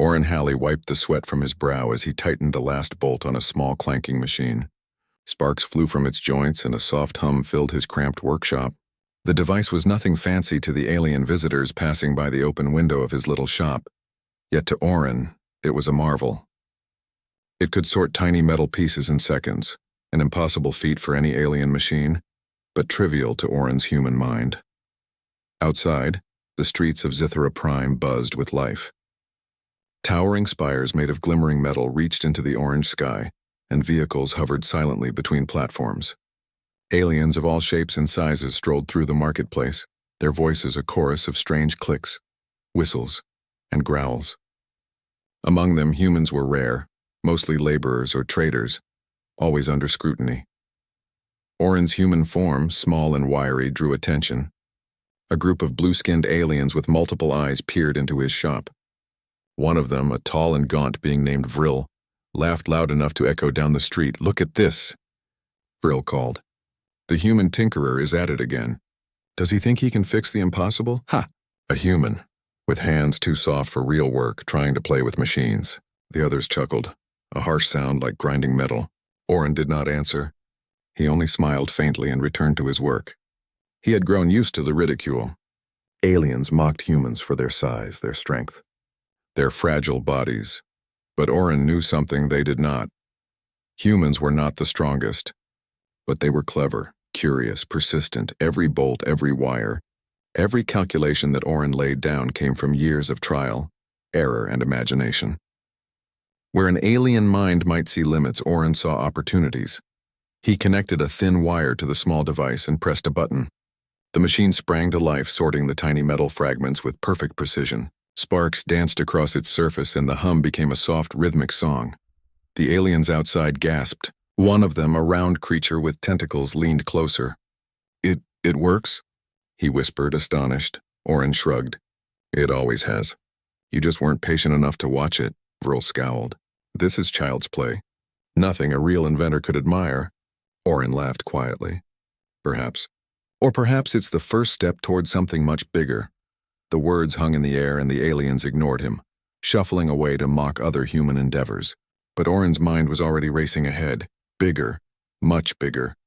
Orrin Halley wiped the sweat from his brow as he tightened the last bolt on a small clanking machine. Sparks flew from its joints and a soft hum filled his cramped workshop. The device was nothing fancy to the alien visitors passing by the open window of his little shop, yet to Orrin, it was a marvel. It could sort tiny metal pieces in seconds, an impossible feat for any alien machine, but trivial to Orrin's human mind. Outside, the streets of SCIFI-HFY buzzed with life. Towering spires made of glimmering metal reached into the orange sky, and vehicles hovered silently between platforms. Aliens of all shapes and sizes strolled through the marketplace, their voices a chorus of strange clicks, whistles, and growls. Among them, humans were rare, mostly laborers or traders, always under scrutiny. Orrin's human form, small and wiry, drew attention. A group of blue-skinned aliens with multiple eyes peered into his shop. One of them, a tall and gaunt being named Vril, laughed loud enough to echo down the street. "Look at this," Vril called. "The human tinkerer is at it again. Does he think he can fix the impossible? Ha!" A human, with hands too soft for real work, trying to play with machines. The others chuckled, a harsh sound like grinding metal. Orrin did not answer. He only smiled faintly and returned to his work. He had grown used to the ridicule. Aliens mocked humans for their size, their strength, their fragile bodies. But Orrin knew something they did not. Humans were not the strongest, but they were clever, curious, persistent. Every bolt, every wire, every calculation that Orrin laid down came from years of trial, error, and imagination. Where an alien mind might see limits, Orrin saw opportunities. He connected a thin wire to the small device and pressed a button. The machine sprang to life, sorting the tiny metal fragments with perfect precision. Sparks danced across its surface and the hum became a soft, rhythmic song. The aliens outside gasped. One of them, a round creature with tentacles, leaned closer. It works?" he whispered, astonished. Orrin shrugged. "It always has. You just weren't patient enough to watch it," Vril scowled. "This is child's play. Nothing a real inventor could admire." Orrin laughed quietly. "Perhaps. Or perhaps it's the first step toward something much bigger." The words hung in the air and the aliens ignored him, shuffling away to mock other human endeavors. But Orrin's mind was already racing ahead. Bigger, much bigger.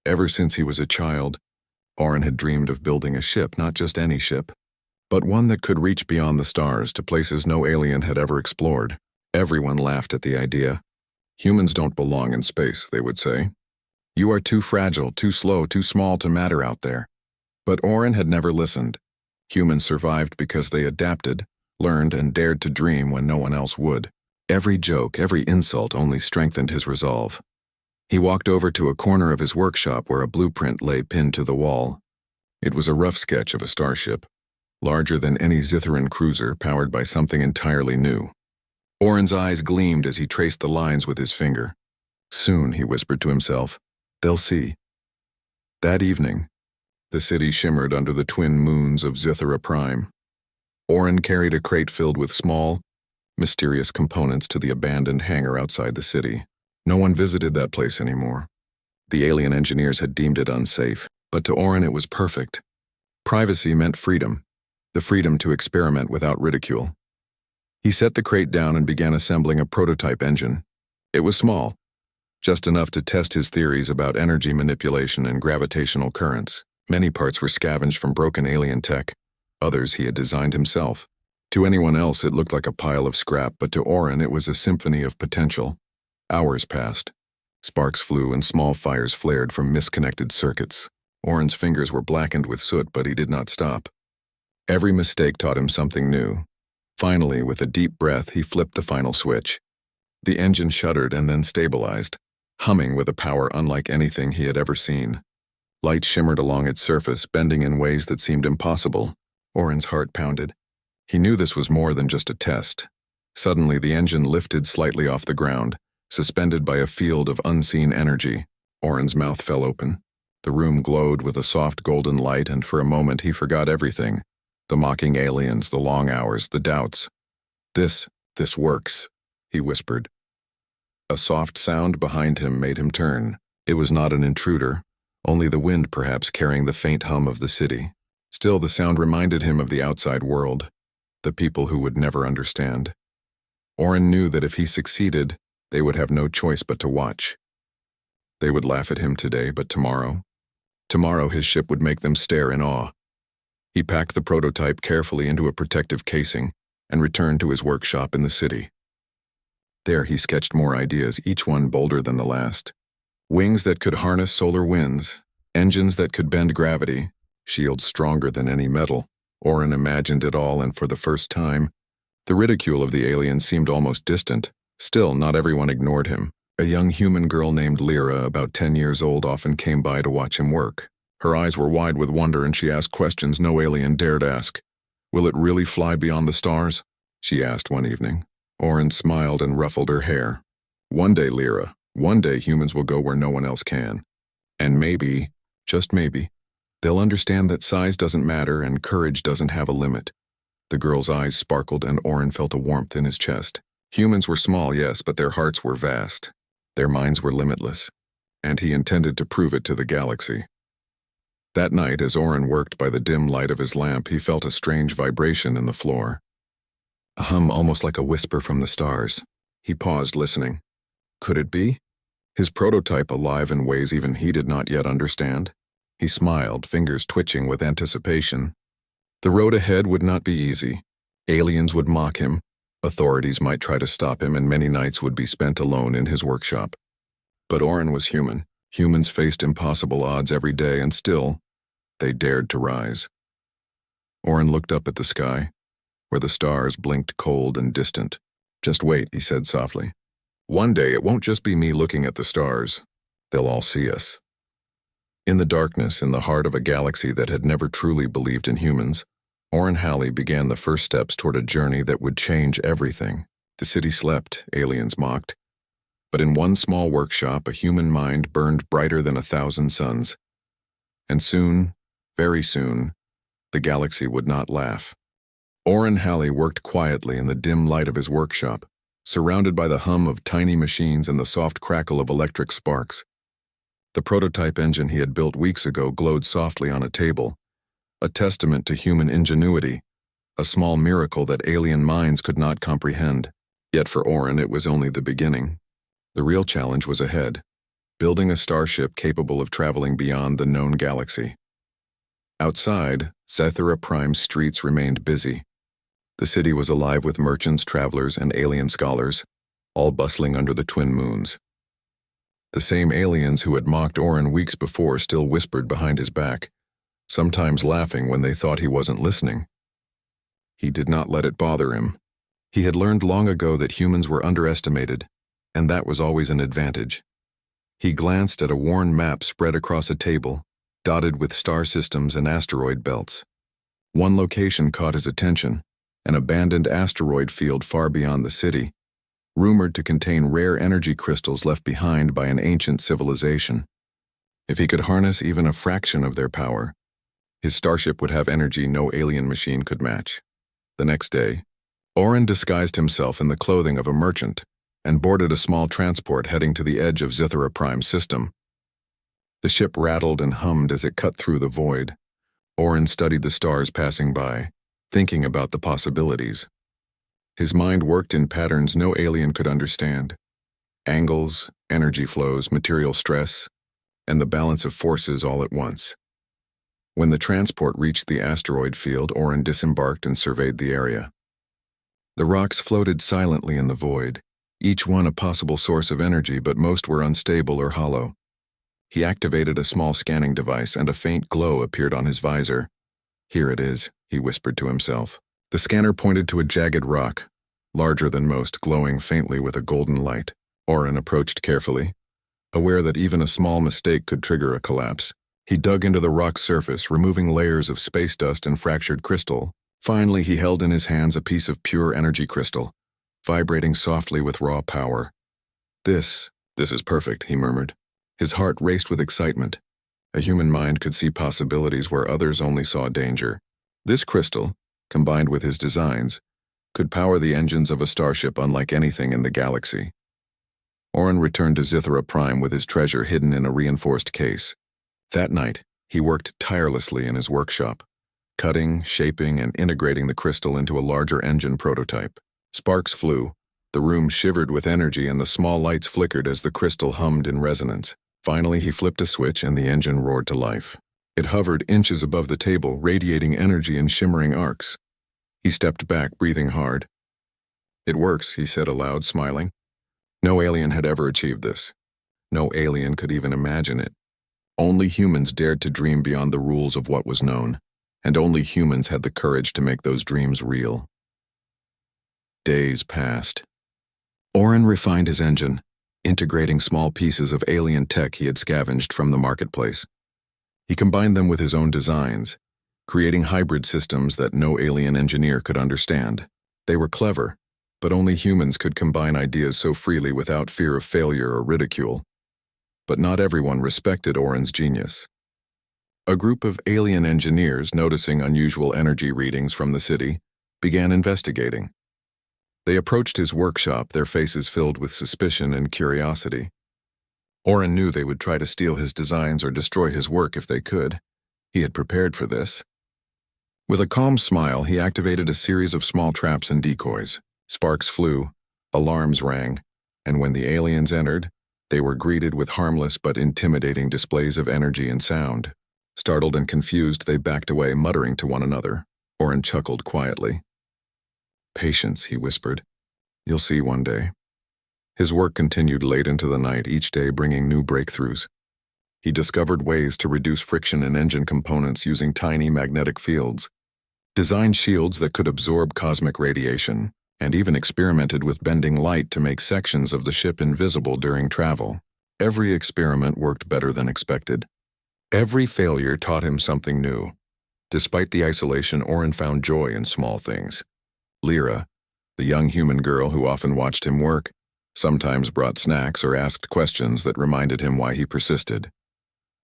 Ever since he was a child, Orrin had dreamed of building a ship, not just any ship, but one that could reach beyond the stars to places no alien had ever explored. Everyone laughed at the idea. "Humans don't belong in space," they would say. "You are too fragile, too slow, too small to matter out there." But Orrin had never listened. Humans survived because they adapted, learned, and dared to dream when no one else would. Every joke, every insult only strengthened his resolve. He walked over to a corner of his workshop where a blueprint lay pinned to the wall. It was a rough sketch of a starship, larger than any Zitharan cruiser, powered by something entirely new. Orrin's eyes gleamed as he traced the lines with his finger. "Soon," he whispered to himself, "they'll see." That evening, the city shimmered under the twin moons of SCIFI-HFY. Orrin carried a crate filled with small, mysterious components to the abandoned hangar outside the city. No one visited that place anymore. The alien engineers had deemed it unsafe, but to Orrin it was perfect. Privacy meant freedom, the freedom to experiment without ridicule. He set the crate down and began assembling a prototype engine. It was small, just enough to test his theories about energy manipulation and gravitational currents. Many parts were scavenged from broken alien tech. Others he had designed himself. To anyone else it looked like a pile of scrap, but to Orrin it was a symphony of potential. Hours passed. Sparks flew and small fires flared from misconnected circuits. Orrin's fingers were blackened with soot, but he did not stop. Every mistake taught him something new. Finally, with a deep breath, he flipped the final switch. The engine shuddered and then stabilized, humming with a power unlike anything he had ever seen. Light shimmered along its surface, bending in ways that seemed impossible. Orrin's heart pounded. He knew this was more than just a test. Suddenly, the engine lifted slightly off the ground, suspended by a field of unseen energy. Orrin's mouth fell open. The room glowed with a soft golden light, and for a moment he forgot everything. The mocking aliens, the long hours, the doubts. This works," he whispered. A soft sound behind him made him turn. It was not an intruder, only the wind perhaps carrying the faint hum of the city. Still, the sound reminded him of the outside world, the people who would never understand. Orrin knew that if he succeeded, they would have no choice but to watch. They would laugh at him today, but tomorrow his ship would make them stare in awe. He packed the prototype carefully into a protective casing and returned to his workshop in the city. There he sketched more ideas, each one bolder than the last. Wings that could harness solar winds, engines that could bend gravity, shields stronger than any metal. Orrin imagined it all, and for the first time, the ridicule of the aliens seemed almost distant. Still, not everyone ignored him. A young human girl named Lyra, about 10 years old, often came by to watch him work. Her eyes were wide with wonder, and she asked questions no alien dared ask. "Will it really fly beyond the stars?" she asked one evening. Orrin smiled and ruffled her hair. "One day, Lyra, one day humans will go where no one else can. And maybe, just maybe, they'll understand that size doesn't matter and courage doesn't have a limit." The girl's eyes sparkled, and Orrin felt a warmth in his chest. Humans were small, yes, but their hearts were vast. Their minds were limitless, and he intended to prove it to the galaxy. That night, as Orrin worked by the dim light of his lamp, he felt a strange vibration in the floor. A hum almost like a whisper from the stars. He paused, listening. Could it be? His prototype alive in ways even he did not yet understand? He smiled, fingers twitching with anticipation. The road ahead would not be easy. Aliens would mock him. Authorities might try to stop him, and many nights would be spent alone in his workshop. But Orrin was human. Humans faced impossible odds every day, and still, they dared to rise. Orrin looked up at the sky, where the stars blinked cold and distant. "Just wait," he said softly. "One day it won't just be me looking at the stars. They'll all see us." In the darkness, in the heart of a galaxy that had never truly believed in humans, Orrin Halley began the first steps toward a journey that would change everything. The city slept, aliens mocked. But in one small workshop, a human mind burned brighter than 1,000 suns. And soon, very soon, the galaxy would not laugh. Orrin Halley worked quietly in the dim light of his workshop, surrounded by the hum of tiny machines and the soft crackle of electric sparks. The prototype engine he had built weeks ago glowed softly on a table, a testament to human ingenuity, a small miracle that alien minds could not comprehend. Yet for Orrin, it was only the beginning. The real challenge was ahead, building a starship capable of traveling beyond the known galaxy. Outside, SciFi-HFY's streets remained busy. The city was alive with merchants, travelers, and alien scholars, all bustling under the twin moons. The same aliens who had mocked Orrin weeks before still whispered behind his back, sometimes laughing when they thought he wasn't listening. He did not let it bother him. He had learned long ago that humans were underestimated, and that was always an advantage. He glanced at a worn map spread across a table, dotted with star systems and asteroid belts. One location caught his attention, an abandoned asteroid field far beyond the city, rumored to contain rare energy crystals left behind by an ancient civilization. If he could harness even a fraction of their power, his starship would have energy no alien machine could match. The next day, Orrin disguised himself in the clothing of a merchant and boarded a small transport heading to the edge of SciFi-HFY's system. The ship rattled and hummed as it cut through the void. Orrin studied the stars passing by, thinking about the possibilities. His mind worked in patterns no alien could understand. Angles, energy flows, material stress, and the balance of forces all at once. When the transport reached the asteroid field, Orrin disembarked and surveyed the area. The rocks floated silently in the void, each one a possible source of energy, but most were unstable or hollow. He activated a small scanning device, and a faint glow appeared on his visor. "Here it is," he whispered to himself. The scanner pointed to a jagged rock, larger than most, glowing faintly with a golden light. Orrin approached carefully, aware that even a small mistake could trigger a collapse. He dug into the rock's surface, removing layers of space dust and fractured crystal. Finally, he held in his hands a piece of pure energy crystal, vibrating softly with raw power. This is perfect," he murmured. His heart raced with excitement. A human mind could see possibilities where others only saw danger. This crystal, combined with his designs, could power the engines of a starship unlike anything in the galaxy. Orrin returned to SciFi-HFY with his treasure hidden in a reinforced case. That night, he worked tirelessly in his workshop, cutting, shaping, and integrating the crystal into a larger engine prototype. Sparks flew, The room shivered with energy and the small lights flickered as the crystal hummed in resonance. Finally, he flipped a switch and the engine roared to life. It hovered inches above the table, radiating energy in shimmering arcs. He stepped back, breathing hard. "It works," he said aloud, smiling. No alien had ever achieved this. No alien could even imagine it. Only humans dared to dream beyond the rules of what was known, and only humans had the courage to make those dreams real. Days passed. Orrin refined his engine, integrating small pieces of alien tech he had scavenged from the marketplace. He combined them with his own designs, creating hybrid systems that no alien engineer could understand. They were clever, but only humans could combine ideas so freely without fear of failure or ridicule. But not everyone respected Orrin's genius. A group of alien engineers, noticing unusual energy readings from the city, began investigating. They approached his workshop, their faces filled with suspicion and curiosity. Orrin knew they would try to steal his designs or destroy his work if they could. He had prepared for this. With a calm smile, he activated a series of small traps and decoys. Sparks flew, alarms rang, and when the aliens entered, they were greeted with harmless but intimidating displays of energy and sound. Startled and confused, they backed away, muttering to one another. Orrin chuckled quietly. "Patience," he whispered. "You'll see one day." His work continued late into the night, each day bringing new breakthroughs. He discovered ways to reduce friction in engine components using tiny magnetic fields, designed shields that could absorb cosmic radiation, and even experimented with bending light to make sections of the ship invisible during travel. Every experiment worked better than expected. Every failure taught him something new. Despite the isolation, Orrin found joy in small things. Lyra, the young human girl who often watched him work, sometimes brought snacks or asked questions that reminded him why he persisted.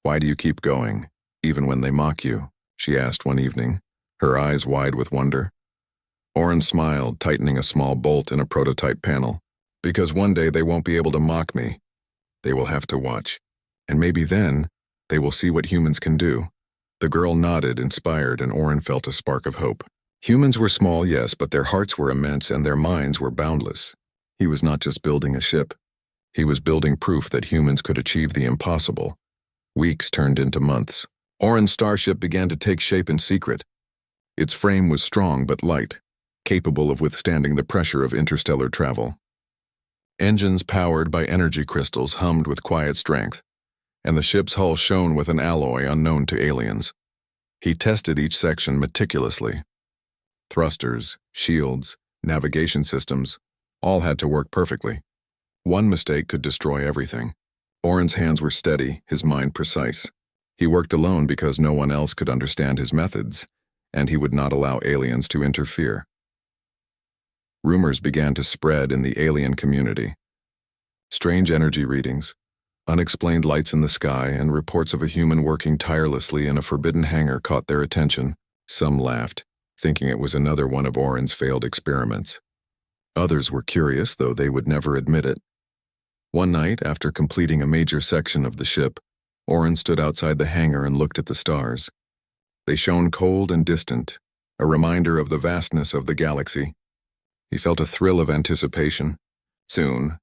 "Why do you keep going, even when they mock you?" she asked one evening, her eyes wide with wonder. Orrin smiled, tightening a small bolt in a prototype panel. "Because one day they won't be able to mock me. They will have to watch. And maybe then, they will see what humans can do." The girl nodded, inspired, and Orrin felt a spark of hope. Humans were small, yes, but their hearts were immense and their minds were boundless. He was not just building a ship. He was building proof that humans could achieve the impossible. Weeks turned into months. Orrin's starship began to take shape in secret. Its frame was strong but light, capable of withstanding the pressure of interstellar travel. Engines powered by energy crystals hummed with quiet strength, and the ship's hull shone with an alloy unknown to aliens. He tested each section meticulously. Thrusters, shields, navigation systems, all had to work perfectly. One mistake could destroy everything. Orrin's hands were steady, his mind precise. He worked alone because no one else could understand his methods, and he would not allow aliens to interfere. Rumors began to spread in the alien community. Strange energy readings, unexplained lights in the sky, and reports of a human working tirelessly in a forbidden hangar caught their attention. Some laughed, thinking it was another one of Orrin's failed experiments. Others were curious, though they would never admit it. One night, after completing a major section of the ship, Orrin stood outside the hangar and looked at the stars. They shone cold and distant, a reminder of the vastness of the galaxy. He felt a thrill of anticipation. Soon,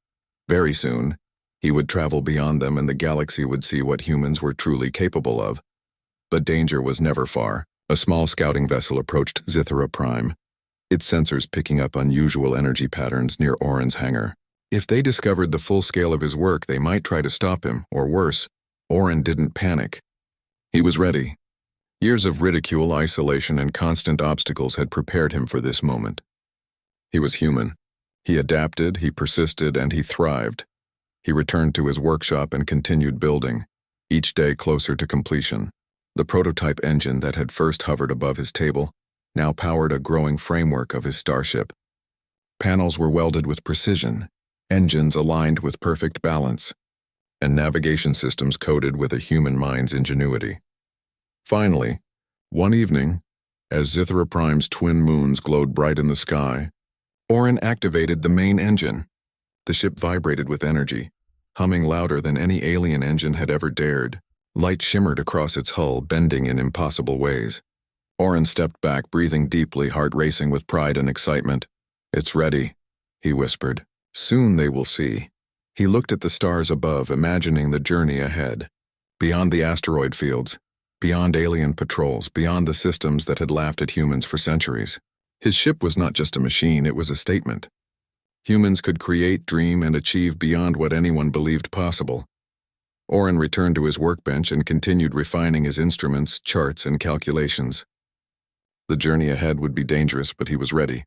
very soon, he would travel beyond them and the galaxy would see what humans were truly capable of. But danger was never far. A small scouting vessel approached SciFi-Prime, its sensors picking up unusual energy patterns near Orrin's hangar. If they discovered the full scale of his work, they might try to stop him, or worse, Orrin didn't panic. He was ready. Years of ridicule, isolation, and constant obstacles had prepared him for this moment. He was human. He adapted, he persisted, and he thrived. He returned to his workshop and continued building, each day closer to completion. The prototype engine that had first hovered above his table now powered a growing framework of his starship. Panels were welded with precision, engines aligned with perfect balance, and navigation systems coded with a human mind's ingenuity. Finally, one evening, as SciFi-Prime's twin moons glowed bright in the sky, Orrin activated the main engine. The ship vibrated with energy, humming louder than any alien engine had ever dared. Light shimmered across its hull, bending in impossible ways. Orrin stepped back, breathing deeply, heart racing with pride and excitement. "It's ready," he whispered. Soon they will see. He looked at the stars above, imagining the journey ahead. Beyond the asteroid fields, beyond alien patrols, beyond the systems that had laughed at humans for centuries. His ship was not just a machine, it was a statement. Humans could create, dream, and achieve beyond what anyone believed possible. Orrin returned to his workbench and continued refining his instruments, charts, and calculations. The journey ahead would be dangerous, but he was ready.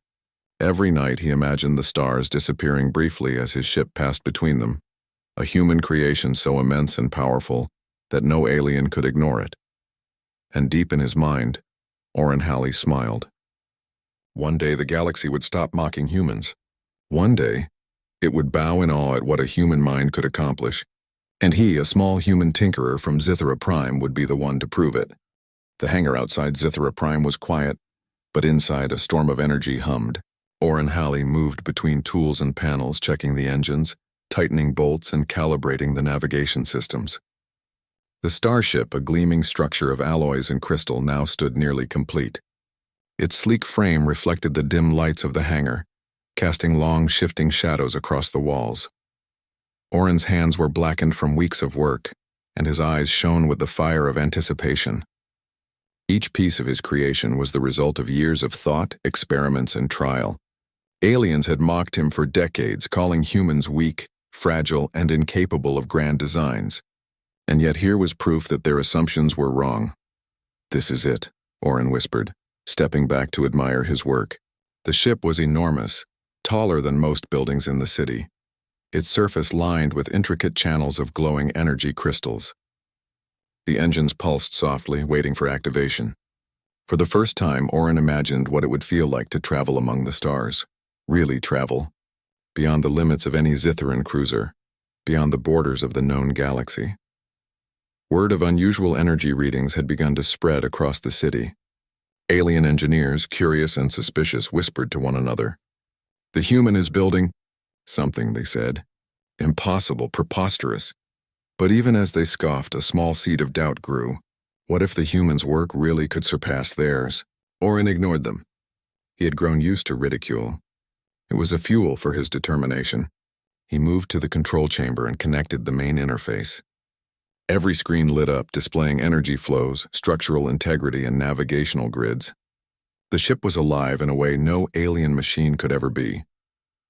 Every night he imagined the stars disappearing briefly as his ship passed between them, a human creation so immense and powerful that no alien could ignore it. And deep in his mind, Orrin Halley smiled. One day the galaxy would stop mocking humans. One day, it would bow in awe at what a human mind could accomplish, and he, a small human tinkerer from ZIFRA-Prime, would be the one to prove it. The hangar outside ZIFRA-Prime was quiet, but inside a storm of energy hummed. Orrin Halley moved between tools and panels, checking the engines, tightening bolts, and calibrating the navigation systems. The starship, a gleaming structure of alloys and crystal, now stood nearly complete. Its sleek frame reflected the dim lights of the hangar, casting long, shifting shadows across the walls. Orrin's hands were blackened from weeks of work, and his eyes shone with the fire of anticipation. Each piece of his creation was the result of years of thought, experiments, and trial. Aliens had mocked him for decades, calling humans weak, fragile, and incapable of grand designs. And yet here was proof that their assumptions were wrong. "This is it," Orrin whispered, stepping back to admire his work. The ship was enormous, taller than most buildings in the city, its surface lined with intricate channels of glowing energy crystals. The engines pulsed softly, waiting for activation. For the first time, Orrin imagined what it would feel like to travel among the stars. Really travel, beyond the limits of any Zithran cruiser, beyond the borders of the known galaxy. Word of unusual energy readings had begun to spread across the city. Alien engineers, curious and suspicious, whispered to one another. "The human is building something," they said. "Impossible, preposterous." But even as they scoffed, a small seed of doubt grew. What if the humans' work really could surpass theirs? Orrin ignored them. He had grown used to ridicule. It was a fuel for his determination. He moved to the control chamber and connected the main interface. Every screen lit up, displaying energy flows, structural integrity, and navigational grids. The ship was alive in a way no alien machine could ever be.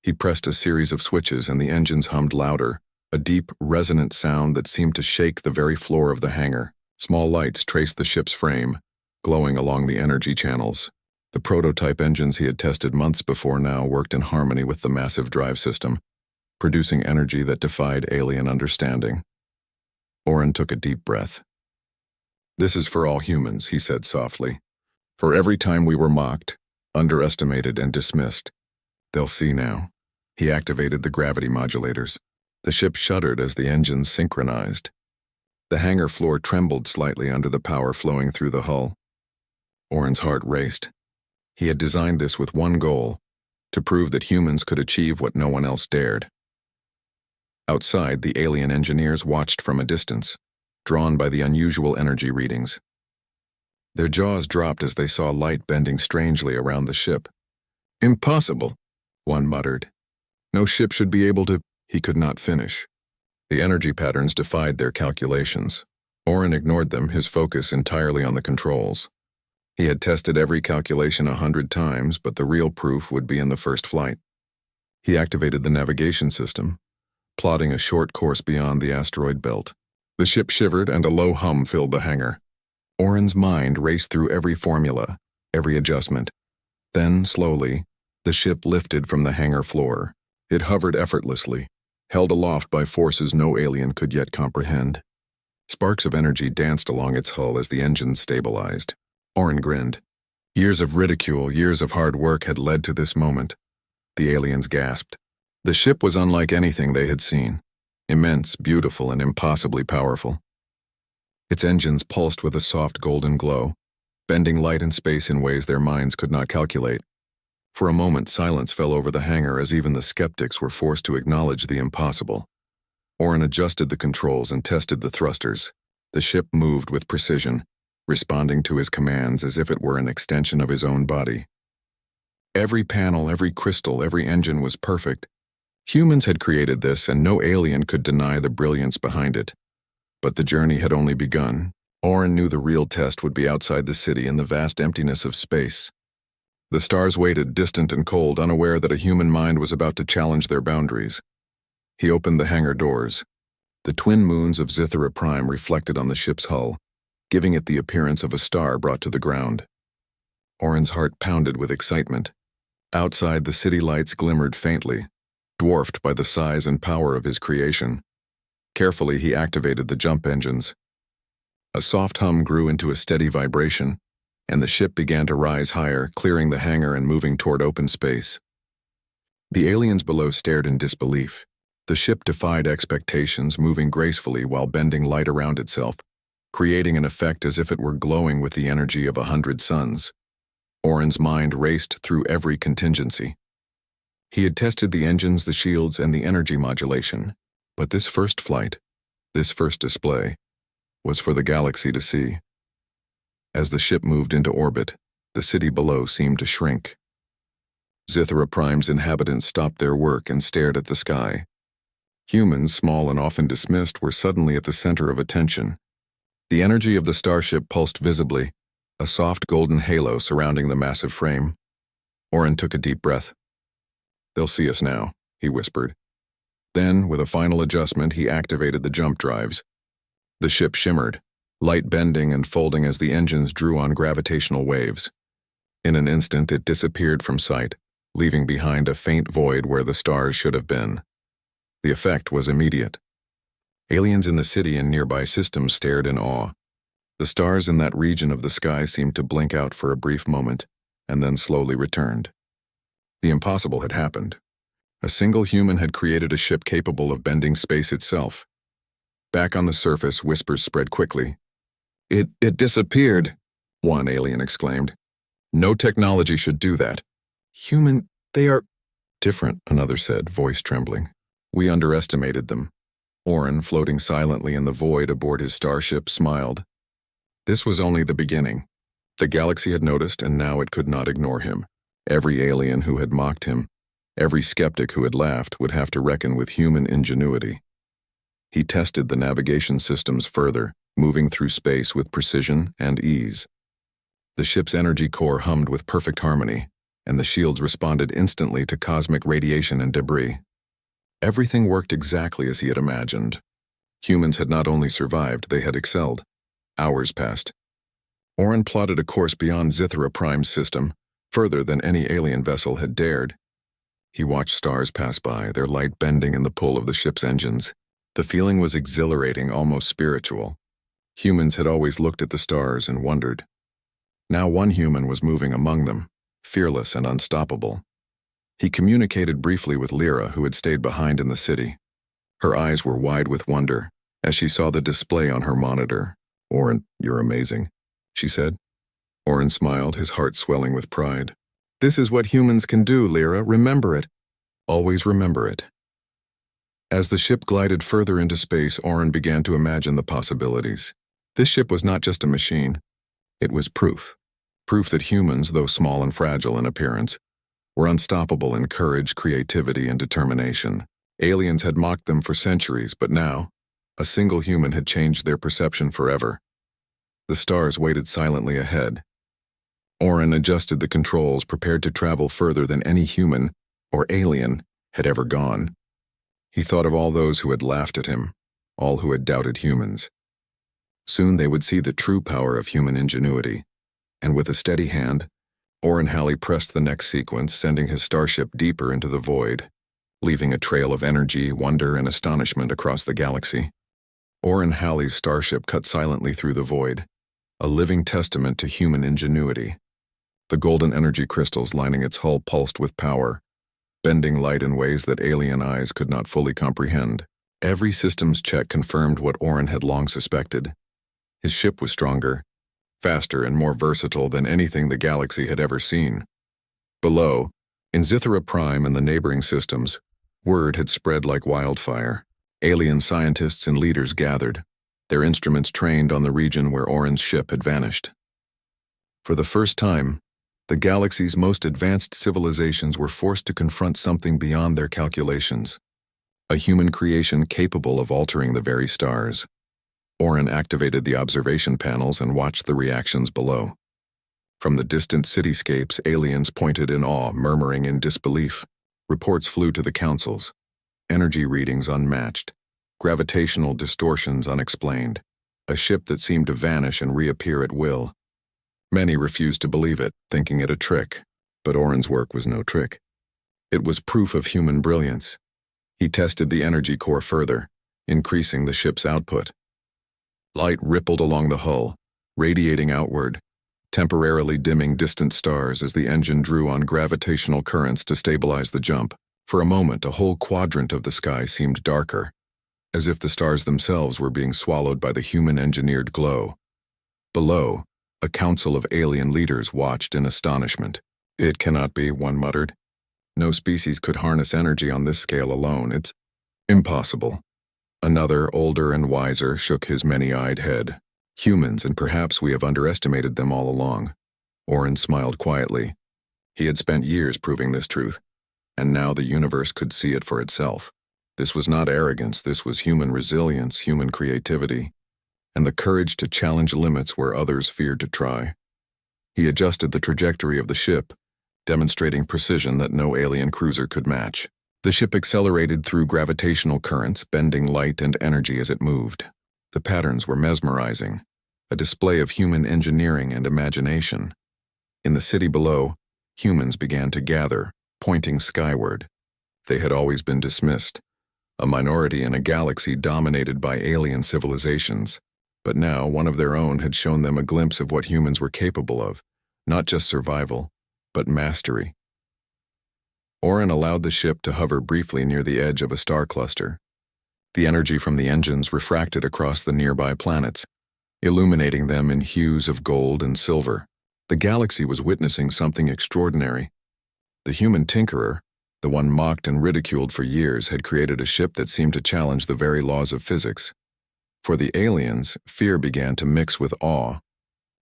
He pressed a series of switches and the engines hummed louder, a deep, resonant sound that seemed to shake the very floor of the hangar. Small lights traced the ship's frame, glowing along the energy channels. The prototype engines he had tested months before now worked in harmony with the massive drive system, producing energy that defied alien understanding. Orrin took a deep breath. "This is for all humans," he said softly. "For every time we were mocked, underestimated, and dismissed. They'll see now." He activated the gravity modulators. The ship shuddered as the engines synchronized. The hangar floor trembled slightly under the power flowing through the hull. Orrin's heart raced. He had designed this with one goal, to prove that humans could achieve what no one else dared. Outside, the alien engineers watched from a distance, drawn by the unusual energy readings. Their jaws dropped as they saw light bending strangely around the ship. "Impossible," one muttered. "No ship should be able to—" He could not finish. The energy patterns defied their calculations. Orrin ignored them, his focus entirely on the controls. He had tested every calculation 100 times, but the real proof would be in the first flight. He activated the navigation system, plotting a short course beyond the asteroid belt. The ship shivered and a low hum filled the hangar. Orrin's mind raced through every formula, every adjustment. Then, slowly, the ship lifted from the hangar floor. It hovered effortlessly, held aloft by forces no alien could yet comprehend. Sparks of energy danced along its hull as the engines stabilized. Orrin grinned. Years of ridicule, years of hard work had led to this moment. The aliens gasped. The ship was unlike anything they had seen. Immense, beautiful, and impossibly powerful. Its engines pulsed with a soft golden glow, bending light and space in ways their minds could not calculate. For a moment, silence fell over the hangar as even the skeptics were forced to acknowledge the impossible. Orrin adjusted the controls and tested the thrusters. The ship moved with precision, responding to his commands as if it were an extension of his own body. Every panel, every crystal, every engine was perfect, Humans had created this, and no alien could deny the brilliance behind it. But the journey had only begun. Oryn knew the real test would be outside the city in the vast emptiness of space. The stars waited, distant and cold, unaware that a human mind was about to challenge their boundaries. He opened the hangar doors. The twin moons of SciFi-Prime reflected on the ship's hull, giving it the appearance of a star brought to the ground. Oryn's heart pounded with excitement. Outside, the city lights glimmered faintly, dwarfed by the size and power of his creation. Carefully, he activated the jump engines. A soft hum grew into a steady vibration, and the ship began to rise higher, clearing the hangar and moving toward open space. The aliens below stared in disbelief. The ship defied expectations, moving gracefully while bending light around itself, creating an effect as if it were glowing with the energy of 100 suns. Oryn's mind raced through every contingency. He had tested the engines, the shields, and the energy modulation, but this first flight, this first display, was for the galaxy to see. As the ship moved into orbit, the city below seemed to shrink. SciFi-Prime's inhabitants stopped their work and stared at the sky. Humans, small and often dismissed, were suddenly at the center of attention. The energy of the starship pulsed visibly, a soft golden halo surrounding the massive frame. Oryn took a deep breath. "They'll see us now," he whispered. Then, with a final adjustment, he activated the jump drives. The ship shimmered, light bending and folding as the engines drew on gravitational waves. In an instant, it disappeared from sight, leaving behind a faint void where the stars should have been. The effect was immediate. Aliens in the city and nearby systems stared in awe. The stars in that region of the sky seemed to blink out for a brief moment, and then slowly returned. The impossible had happened. A single human had created a ship capable of bending space itself. Back on the surface, whispers spread quickly. It disappeared," one alien exclaimed. "No technology should do that." "Human, they are different," another said, voice trembling. "We underestimated them." Oryn, floating silently in the void aboard his starship, smiled. This was only the beginning. The galaxy had noticed, and now it could not ignore him. Every alien who had mocked him, every skeptic who had laughed, would have to reckon with human ingenuity. He tested the navigation systems further, moving through space with precision and ease. The ship's energy core hummed with perfect harmony, and the shields responded instantly to cosmic radiation and debris. Everything worked exactly as he had imagined. Humans had not only survived, they had excelled. Hours passed. Oryn plotted a course beyond SciFi-Prime's system, further than any alien vessel had dared. He watched stars pass by, their light bending in the pull of the ship's engines. The feeling was exhilarating, almost spiritual. Humans had always looked at the stars and wondered. Now one human was moving among them, fearless and unstoppable. He communicated briefly with Lyra, who had stayed behind in the city. Her eyes were wide with wonder as she saw the display on her monitor. "Oryn, you're amazing," she said. Oryn smiled, his heart swelling with pride. "This is what humans can do, Lyra. Remember it. Always remember it." As the ship glided further into space, Oryn began to imagine the possibilities. This ship was not just a machine. It was proof. Proof that humans, though small and fragile in appearance, were unstoppable in courage, creativity, and determination. Aliens had mocked them for centuries, but now, a single human had changed their perception forever. The stars waited silently ahead. Oryn adjusted the controls, prepared to travel further than any human, or alien, had ever gone. He thought of all those who had laughed at him, all who had doubted humans. Soon they would see the true power of human ingenuity, and with a steady hand, Oryn Halley pressed the next sequence, sending his starship deeper into the void, leaving a trail of energy, wonder, and astonishment across the galaxy. Oryn Halley's starship cut silently through the void, a living testament to human ingenuity. The golden energy crystals lining its hull pulsed with power, bending light in ways that alien eyes could not fully comprehend. Every systems check confirmed what Oryn had long suspected. His ship was stronger, faster, and more versatile than anything the galaxy had ever seen. Below, in SciFi-Prime and the neighboring systems, word had spread like wildfire. Alien scientists and leaders gathered, their instruments trained on the region where Oryn's ship had vanished. For the first time, The galaxy's most advanced civilizations were forced to confront something beyond their calculations. A human creation capable of altering the very stars. Oryn activated the observation panels and watched the reactions below. From the distant cityscapes, aliens pointed in awe, murmuring in disbelief. Reports flew to the councils. Energy readings unmatched. Gravitational distortions unexplained. A ship that seemed to vanish and reappear at will. Many refused to believe it, thinking it a trick. But Oryn's work was no trick. It was proof of human brilliance. He tested the energy core further, increasing the ship's output. Light rippled along the hull, radiating outward, temporarily dimming distant stars as the engine drew on gravitational currents to stabilize the jump. For a moment, a whole quadrant of the sky seemed darker, as if the stars themselves were being swallowed by the human-engineered glow. Below, a council of alien leaders watched in astonishment. "It cannot be," one muttered. "No species could harness energy on this scale alone. It's impossible." Another, older and wiser, shook his many-eyed head. "Humans, and perhaps we have underestimated them all along." Oryn smiled quietly. He had spent years proving this truth, and now the universe could see it for itself. This was not arrogance, this was human resilience, human creativity, and the courage to challenge limits where others feared to try. He adjusted the trajectory of the ship, demonstrating precision that no alien cruiser could match. The ship accelerated through gravitational currents, bending light and energy as it moved. The patterns were mesmerizing, a display of human engineering and imagination. In the city below, humans began to gather, pointing skyward. They had always been dismissed, a minority in a galaxy dominated by alien civilizations. But now one of their own had shown them a glimpse of what humans were capable of, not just survival, but mastery. Oryn allowed the ship to hover briefly near the edge of a star cluster. The energy from the engines refracted across the nearby planets, illuminating them in hues of gold and silver. The galaxy was witnessing something extraordinary. The human tinkerer, the one mocked and ridiculed for years, had created a ship that seemed to challenge the very laws of physics. For the aliens, fear began to mix with awe.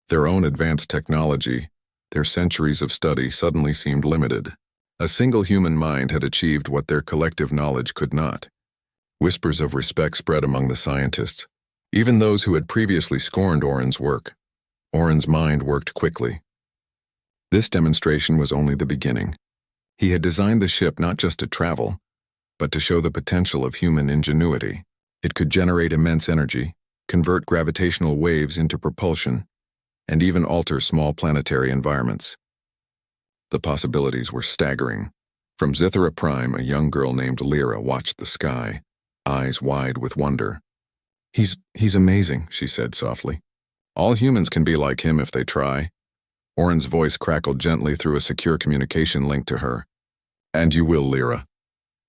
Their own advanced technology, their centuries of study, suddenly seemed limited. A single human mind had achieved what their collective knowledge could not. Whispers of respect spread among the scientists, even those who had previously scorned Oryn's work. Oryn's mind worked quickly. This demonstration was only the beginning. He had designed the ship not just to travel, but to show the potential of human ingenuity. It could generate immense energy, convert gravitational waves into propulsion, and even alter small planetary environments. The possibilities were staggering. From Zithra Prime, a young girl named Lyra watched the sky, eyes wide with wonder. He's amazing," she said softly. "All humans can be like him if they try." Oryn's voice crackled gently through a secure communication link to her. "And you will, Lyra.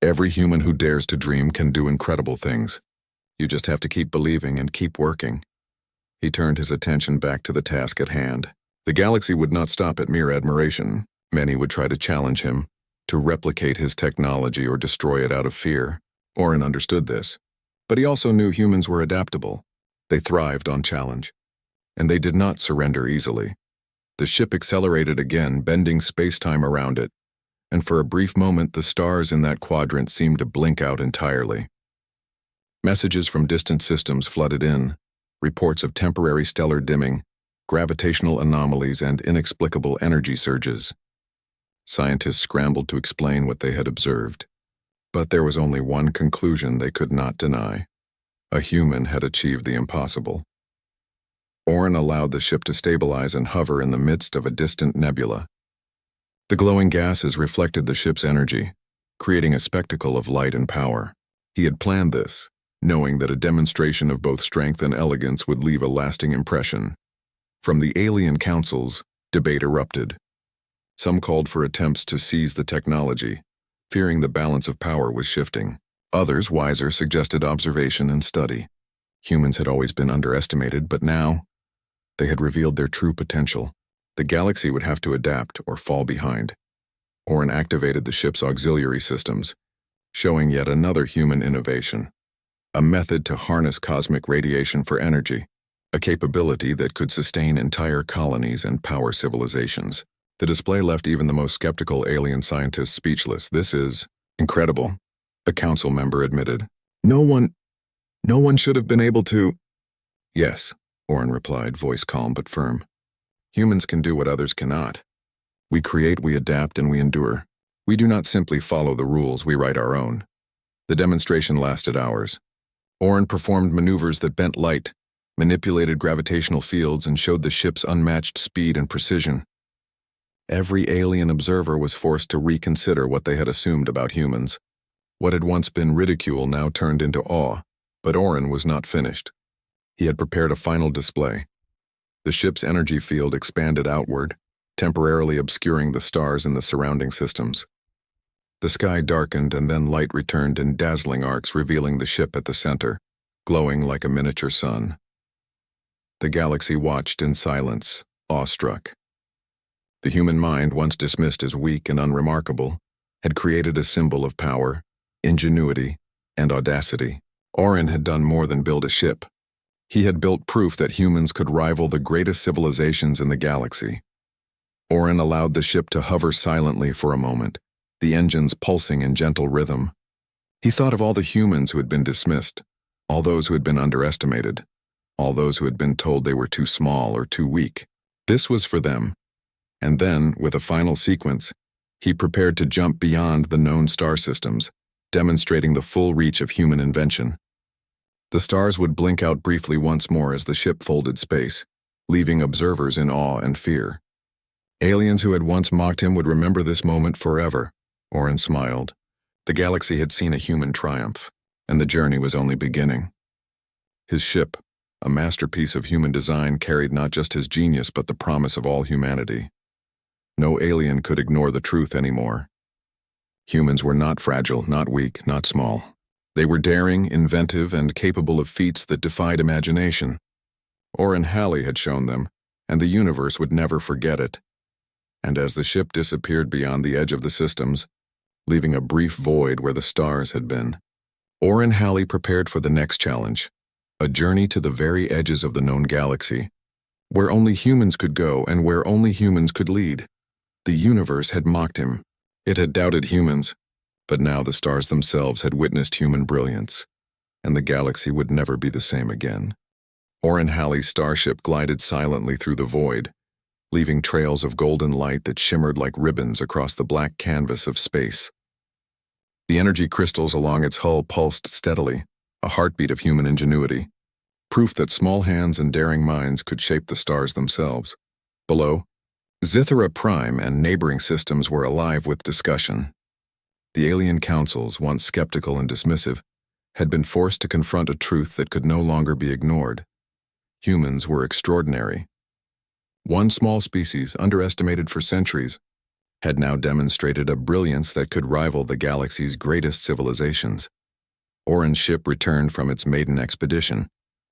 Every human who dares to dream can do incredible things. You just have to keep believing and keep working." He turned his attention back to the task at hand. The galaxy would not stop at mere admiration. Many would try to challenge him, to replicate his technology or destroy it out of fear. Oryn understood this. But he also knew humans were adaptable. They thrived on challenge. And they did not surrender easily. The ship accelerated again, bending space-time around it. And for a brief moment, the stars in that quadrant seemed to blink out entirely. Messages from distant systems flooded in, reports of temporary stellar dimming, gravitational anomalies, and inexplicable energy surges. Scientists scrambled to explain what they had observed. But there was only one conclusion they could not deny. A human had achieved the impossible. Oryn allowed the ship to stabilize and hover in the midst of a distant nebula. The glowing gases reflected the ship's energy, creating a spectacle of light and power. He had planned this, knowing that a demonstration of both strength and elegance would leave a lasting impression. From the alien councils, debate erupted. Some called for attempts to seize the technology, fearing the balance of power was shifting. Others, wiser, suggested observation and study. Humans had always been underestimated, but now they had revealed their true potential. The galaxy would have to adapt or fall behind. Oryn activated the ship's auxiliary systems, showing yet another human innovation. A method to harness cosmic radiation for energy, a capability that could sustain entire colonies and power civilizations. The display left even the most skeptical alien scientists speechless. "This is incredible," a council member admitted. No one should have been able to." "Yes," Orrin replied, voice calm but firm. "Humans can do what others cannot. We create, we adapt, and we endure. We do not simply follow the rules, we write our own." The demonstration lasted hours. Orrin performed maneuvers that bent light, manipulated gravitational fields, and showed the ship's unmatched speed and precision. Every alien observer was forced to reconsider what they had assumed about humans. What had once been ridicule now turned into awe, but Orrin was not finished. He had prepared a final display. The ship's energy field expanded outward, temporarily obscuring the stars in the surrounding systems. The sky darkened, and then light returned in dazzling arcs, revealing the ship at the center, glowing like a miniature sun. The galaxy watched in silence, awestruck. The human mind, once dismissed as weak and unremarkable, had created a symbol of power, ingenuity, and audacity. Orrin had done more than build a ship. He had built proof that humans could rival the greatest civilizations in the galaxy. Orrin allowed the ship to hover silently for a moment, the engines pulsing in gentle rhythm. He thought of all the humans who had been dismissed, all those who had been underestimated, all those who had been told they were too small or too weak. This was for them. And then, with a final sequence, he prepared to jump beyond the known star systems, demonstrating the full reach of human invention. The stars would blink out briefly once more as the ship folded space, leaving observers in awe and fear. Aliens who had once mocked him would remember this moment forever. Orrin smiled. The galaxy had seen a human triumph, and the journey was only beginning. His ship, a masterpiece of human design, carried not just his genius but the promise of all humanity. No alien could ignore the truth anymore. Humans were not fragile, not weak, not small. They were daring, inventive, and capable of feats that defied imagination. Orrin Halley had shown them, and the universe would never forget it. And as the ship disappeared beyond the edge of the systems, leaving a brief void where the stars had been, Orrin Halley prepared for the next challenge, a journey to the very edges of the known galaxy, where only humans could go and where only humans could lead. The universe had mocked him. It had doubted humans, but now the stars themselves had witnessed human brilliance, and the galaxy would never be the same again. Orrin Halley's starship glided silently through the void, leaving trails of golden light that shimmered like ribbons across the black canvas of space. The energy crystals along its hull pulsed steadily, a heartbeat of human ingenuity, proof that small hands and daring minds could shape the stars themselves. Below, SCIFI-Prime and neighboring systems were alive with discussion. The alien councils, once skeptical and dismissive, had been forced to confront a truth that could no longer be ignored. Humans were extraordinary. One small species, underestimated for centuries, had now demonstrated a brilliance that could rival the galaxy's greatest civilizations. Orrin's ship returned from its maiden expedition,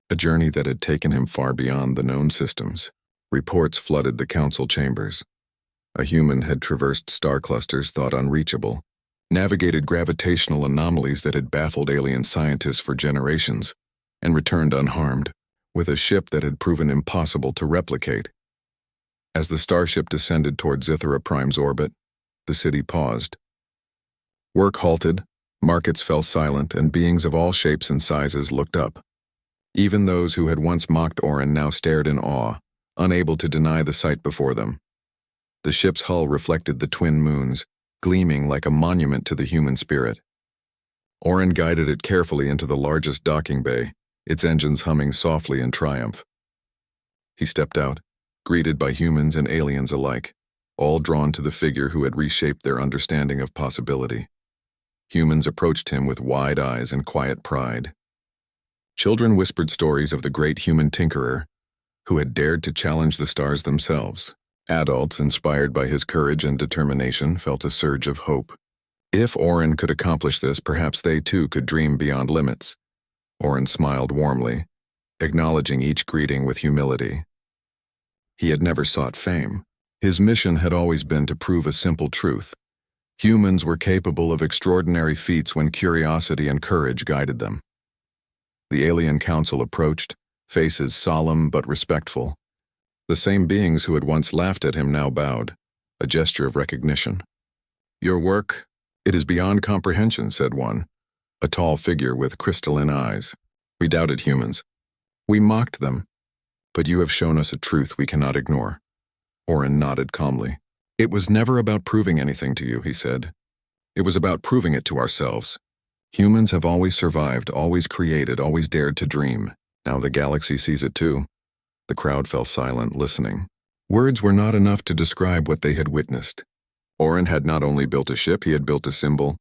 a journey that had taken him far beyond the known systems. Reports flooded the council chambers. A human had traversed star clusters thought unreachable, navigated gravitational anomalies that had baffled alien scientists for generations, and returned unharmed, with a ship that had proven impossible to replicate. As the starship descended toward SCIFI-Prime's orbit, the city paused. Work halted, markets fell silent, and beings of all shapes and sizes looked up. Even those who had once mocked Orrin now stared in awe, unable to deny the sight before them. The ship's hull reflected the twin moons, gleaming like a monument to the human spirit. Orrin guided it carefully into the largest docking bay, its engines humming softly in triumph. He stepped out, greeted by humans and aliens alike, all drawn to the figure who had reshaped their understanding of possibility. Humans approached him with wide eyes and quiet pride. Children whispered stories of the great human tinkerer, who had dared to challenge the stars themselves. Adults, inspired by his courage and determination, felt a surge of hope. If Orrin could accomplish this, perhaps they too could dream beyond limits. Orrin smiled warmly, acknowledging each greeting with humility. He had never sought fame. His mission had always been to prove a simple truth. Humans were capable of extraordinary feats when curiosity and courage guided them. The alien council approached, faces solemn but respectful. The same beings who had once laughed at him now bowed, a gesture of recognition. "Your work, it is beyond comprehension," said one, a tall figure with crystalline eyes. "We doubted humans. We mocked them. But you have shown us a truth we cannot ignore." Orrin nodded calmly. "It was never about proving anything to you," he said. "It was about proving it to ourselves. Humans have always survived, always created, always dared to dream. Now the galaxy sees it too." The crowd fell silent, listening. Words were not enough to describe what they had witnessed. Orrin had not only built a ship, he had built a symbol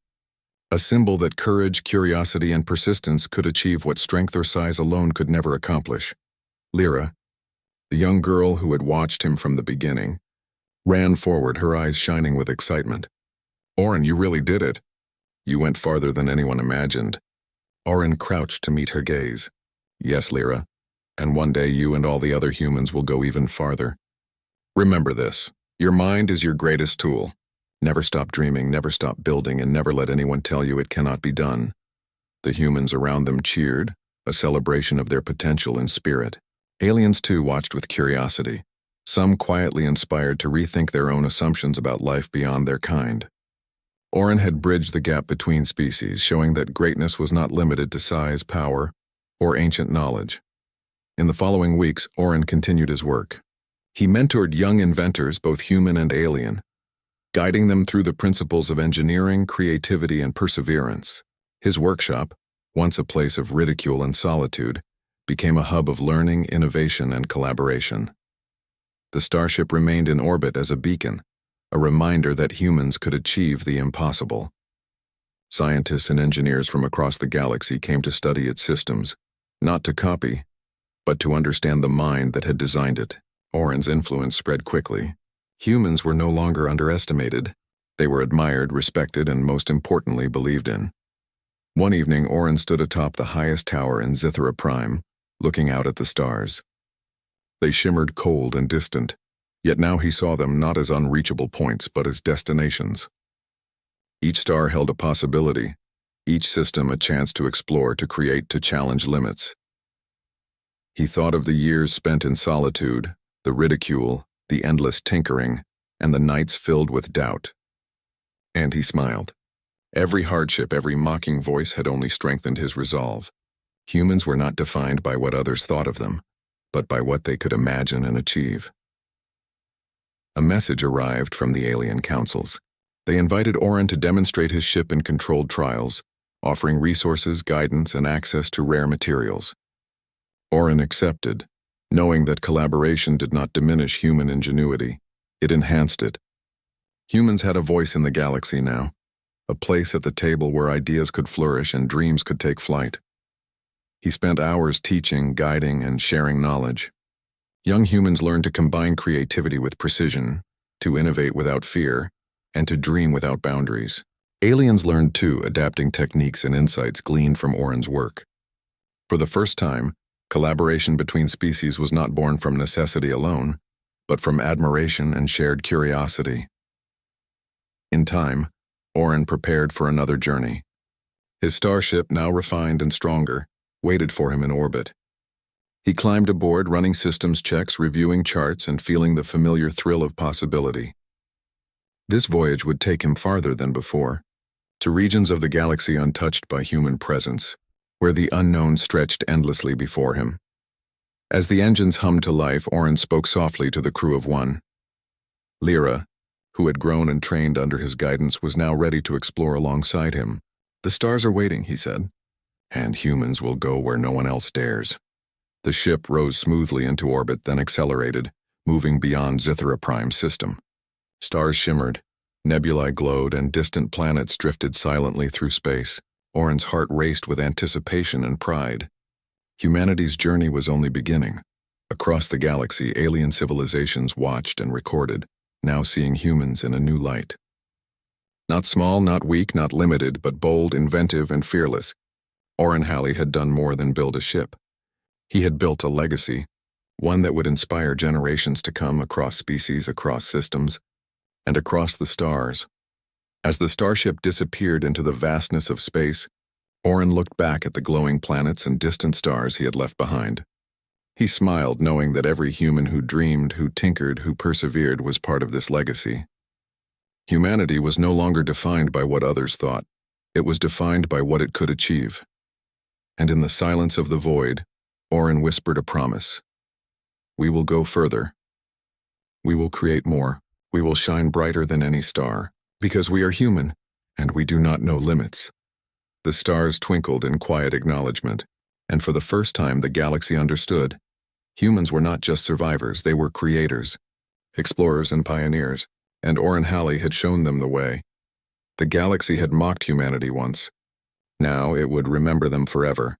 that courage, curiosity, and persistence could achieve what strength or size alone could never accomplish. Lyra, the young girl who had watched him from the beginning, ran forward, her eyes shining with excitement. "Orrin, you really did it. You went farther than anyone imagined." Orrin crouched to meet her gaze. "Yes, Lyra, and one day you and all the other humans will go even farther. Remember this, your mind is your greatest tool. Never stop dreaming, never stop building, and never let anyone tell you it cannot be done." The humans around them cheered, a celebration of their potential and spirit. Aliens too watched with curiosity, some quietly inspired to rethink their own assumptions about life beyond their kind. Orrin had bridged the gap between species, showing that greatness was not limited to size, power, or ancient knowledge. In the following weeks, Orrin continued his work. He mentored young inventors, both human and alien, guiding them through the principles of engineering, creativity, and perseverance. His workshop, once a place of ridicule and solitude, became a hub of learning, innovation, and collaboration. The starship remained in orbit as a beacon, a reminder that humans could achieve the impossible. Scientists and engineers from across the galaxy came to study its systems, not to copy, but to understand the mind that had designed it. Orrin's influence spread quickly. Humans were no longer underestimated. They were admired, respected, and most importantly, believed in. One evening, Orrin stood atop the highest tower in SCIFI-Prime, looking out at the stars. They shimmered cold and distant, yet now he saw them not as unreachable points, but as destinations. Each star held a possibility, each system a chance to explore, to create, to challenge limits. He thought of the years spent in solitude, the ridicule, the endless tinkering, and the nights filled with doubt. And he smiled. Every hardship, every mocking voice had only strengthened his resolve. Humans were not defined by what others thought of them, but by what they could imagine and achieve. A message arrived from the alien councils. They invited Orrin to demonstrate his ship in controlled trials, offering resources, guidance, and access to rare materials. Orrin accepted, knowing that collaboration did not diminish human ingenuity, it enhanced it. Humans had a voice in the galaxy now, a place at the table where ideas could flourish and dreams could take flight. He spent hours teaching, guiding, and sharing knowledge. Young humans learned to combine creativity with precision, to innovate without fear, and to dream without boundaries. Aliens learned too, adapting techniques and insights gleaned from Orrin's work. For the first time, collaboration between species was not born from necessity alone, but from admiration and shared curiosity. In time, Orrin prepared for another journey. His starship, now refined and stronger, waited for him in orbit. He climbed aboard, running systems checks, reviewing charts, and feeling the familiar thrill of possibility. This voyage would take him farther than before, to regions of the galaxy untouched by human presence, where the unknown stretched endlessly before him. As the engines hummed to life, Orrin spoke softly to the crew of one. Lyra, who had grown and trained under his guidance, was now ready to explore alongside him. "The stars are waiting," he said, "and humans will go where no one else dares." The ship rose smoothly into orbit, then accelerated, moving beyond SCIFI-Prime's system. Stars shimmered, nebulae glowed, and distant planets drifted silently through space. Orrin's heart raced with anticipation and pride. Humanity's journey was only beginning. Across the galaxy, alien civilizations watched and recorded, now seeing humans in a new light. Not small, not weak, not limited, but bold, inventive, and fearless, Orrin Halley had done more than build a ship. He had built a legacy, one that would inspire generations to come, across species, across systems, and across the stars. As the starship disappeared into the vastness of space, Orrin looked back at the glowing planets and distant stars he had left behind. He smiled, knowing that every human who dreamed, who tinkered, who persevered was part of this legacy. Humanity was no longer defined by what others thought. It was defined by what it could achieve. And in the silence of the void, Orin whispered a promise. We will go further. We will create more. We will shine brighter than any star, because we are human, and we do not know limits. The stars twinkled in quiet acknowledgement, and for the first time the galaxy understood. Humans were not just survivors, they were creators, explorers and pioneers, and Orin Halley had shown them the way. The galaxy had mocked humanity once. Now it would remember them forever.